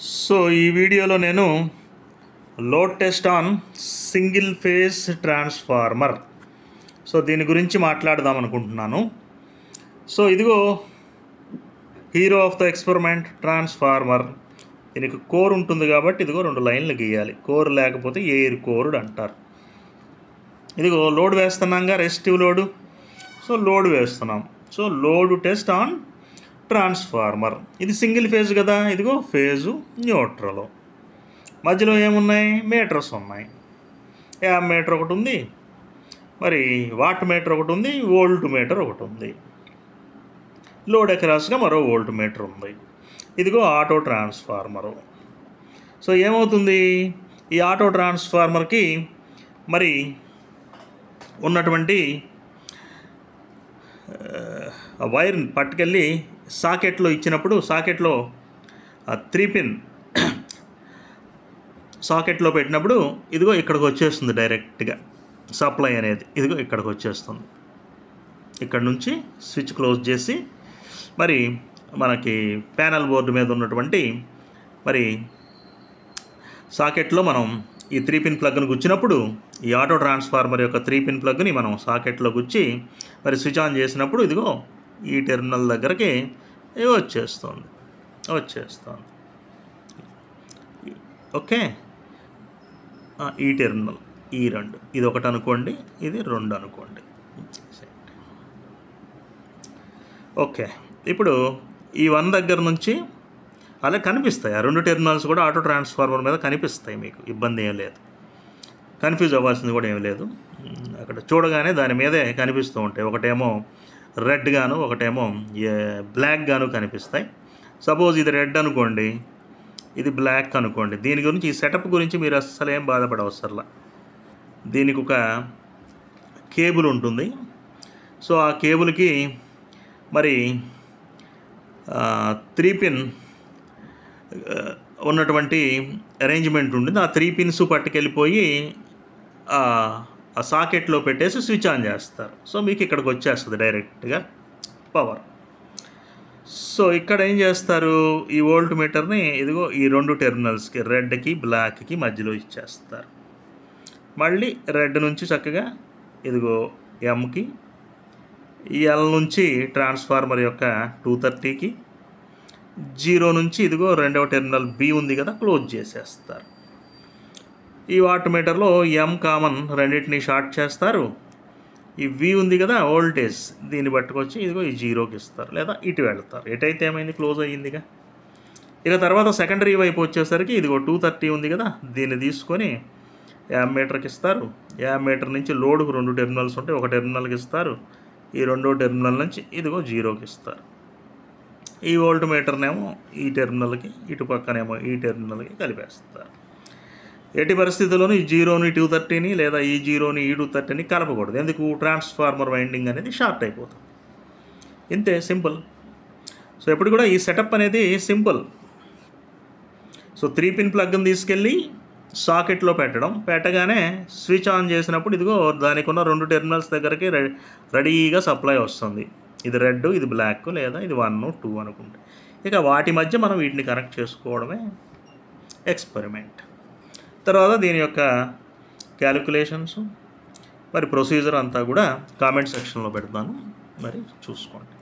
So ఈ వీడియోలో నేను load test on single phase transformer దీని గురించి మాట్లాడదాం అనుకుంటున్నాను. సో ఇదిగో hero of the experiment transformer. దీనికి కోర్ ఉంటుంది కాబట్టి ఇదిగో 2 లైన్లు గీయాలి. కోర్ లేకపోతే ఎయిర్ కోర్డ్ అంటారు. ఇదిగో లోడ్ వేస్తున్నాంగా, రెసిస్టివ్ లోడు. సో లోడ్ వేస్తున్నాం. So load test on transformer. ఇది సింగిల్ ఫేజ్ కదా, ఇదిగో ఫేజు న్యూట్రల్. మధ్యలో ఏమున్నాయి? మీటర్స్ ఉన్నాయి. యామ్ మీటర్ ఒకటి ఉంది, మరి వాట్ మీటర్ ఒకటి ఉంది, వోల్ట్ మీటర్ ఒకటి ఉంది, లోడ్ అక్రాస్గా మరో వోల్ట్ మీటర్ ఉంది. ఇదిగో ఆటో ట్రాన్స్ఫార్మరు. సో ఏమవుతుంది, ఈ ఆటో ట్రాన్స్ఫార్మర్కి మరి ఉన్నటువంటి వైర్ని పట్టుకెళ్ళి సాకెట్లో ఇచ్చినప్పుడు, సాకెట్లో 3 పిన్ సాకెట్లో పెట్టినప్పుడు ఇదిగో ఇక్కడికి వచ్చేస్తుంది డైరెక్ట్గా సప్లై అనేది. ఇదిగో ఇక్కడికి వచ్చేస్తుంది. ఇక్కడ నుంచి స్విచ్ క్లోజ్ చేసి మరి మనకి ప్యానల్ బోర్డు మీద ఉన్నటువంటి మరి సాకెట్లో మనం ఈ 3 పిన్ ప్లగ్ను గుచ్చినప్పుడు, ఈ ఆటో ట్రాన్స్ఫార్మర్ యొక్క 3 పిన్ ప్లగ్ని మనం సాకెట్లో గుచ్చి మరి స్విచ్ ఆన్ చేసినప్పుడు ఇదిగో ఈ టెర్మినల్ దగ్గరికి వచ్చేస్తుంది. ఓకే, ఈ టెర్మినల్, ఈ 2, ఇది ఒకటి అనుకోండి, ఇది 2 అనుకోండి. ఓకే, ఇప్పుడు ఈ 1 దగ్గర నుంచి అలా కనిపిస్తాయి. ఆ 2 టెర్మినల్స్ కూడా ఆటో ట్రాన్స్ఫార్మర్ మీద కనిపిస్తాయి. మీకు ఇబ్బంది ఏం లేదు, కన్ఫ్యూజ్ అవ్వాల్సింది కూడా ఏం లేదు. అక్కడ చూడగానే దాని మీదే కనిపిస్తూ ఉంటాయి. ఒకటేమో రెడ్ గాను, ఒకటేమో బ్లాక్ గాను కనిపిస్తాయి. సపోజ్ ఇది రెడ్ అనుకోండి, ఇది బ్లాక్ అనుకోండి. దీని గురించి, ఈ సెటప్ గురించి మీరు అస్సలు ఏం బాధపడవసరలా. దీనికి ఒక కేబుల్ ఉంటుంది. సో ఆ కేబుల్కి మరి 3 పిన్ ఉన్నటువంటి అరేంజ్మెంట్ ఉంటుంది. ఆ 3 పిన్స్ పట్టుకెళ్ళిపోయి ఆ సాకెట్లో పెట్టేసి స్విచ్ ఆన్ చేస్తారు. సో మీకు ఇక్కడికి వచ్చేస్తుంది డైరెక్ట్గా పవర్. సో ఇక్కడ ఏం చేస్తారు, ఈ వోల్ట్ మీటర్ని ఇదిగో ఈ 2 టెర్మినల్స్కి, రెడ్కి బ్లాక్కి మధ్యలో ఇచ్చేస్తారు. మళ్ళీ రెడ్ నుంచి చక్కగా ఇదిగో ఎంకి, ఎల్ నుంచి ట్రాన్స్ఫార్మర్ యొక్క 230కి, 0 నుంచి ఇదిగో 2వ టెర్మినల్ బి ఉంది కదా, క్లోజ్ చేసేస్తారు. ఈ వాట్ మీటర్లో ఎం కామన్ రెండింటిని షార్ట్ చేస్తారు. ఈ వి ఉంది కదా వోల్టేజ్, దీన్ని పట్టుకొచ్చి ఇదిగో ఈ 0కి ఇస్తారు, లేదా ఇటు వెళ్తారు. ఎటైతే ఏమైంది, క్లోజ్ అయ్యిందిగా. ఇక తర్వాత సెకండరీ వైపు వచ్చేసరికి ఇదిగో 230 ఉంది కదా, దీన్ని తీసుకొని యామ్ మీటర్కి ఇస్తారు. యామ్ మీటర్ నుంచి లోడ్కు 2 టెర్మినల్స్ ఉంటాయి, ఒక టెర్మినల్కి ఇస్తారు. ఈ 2వ టెర్మినల్ నుంచి ఇదిగో 0కి ఇస్తారు. ఈ వోల్ట్ మీటర్నేమో ఈ టెర్మినల్కి, ఇటు పక్కనేమో ఈ టెర్మినల్కి కలిపేస్తారు. ఎట్టి పరిస్థితుల్లోనూ ఈ 0ని 230ని లేదా ఈ 0ని ఈ 230ని కలపకూడదు. ఎందుకు, ట్రాన్స్ఫార్మర్ వైండింగ్ అనేది షార్ట్ అయిపోతుంది. ఇంతే, సింపుల్. సో ఎప్పుడు కూడా ఈ సెటప్ అనేది సింపుల్. సో 3 పిన్ ప్లగ్ని తీసుకెళ్ళి సాకెట్లో పెట్టగానే స్విచ్ ఆన్ చేసినప్పుడు ఇదిగో దానికి ఉన్న 2 టెర్మినల్స్ దగ్గరికి రెడీగా సప్లై వస్తుంది. ఇది రెడ్, ఇది బ్లాక్, లేదా ఇది 1, 2 అనుకుంటే ఇక వాటి మధ్య మనం వీటిని కనెక్ట్ చేసుకోవడమే ఎక్స్పెరిమెంట్. తర్వాత దీని యొక్క క్యాలిక్యులేషన్స్ మరి ప్రొసీజర్ అంతా కూడా కామెంట్ సెక్షన్లో పెడతాను, మరి చూసుకోండి.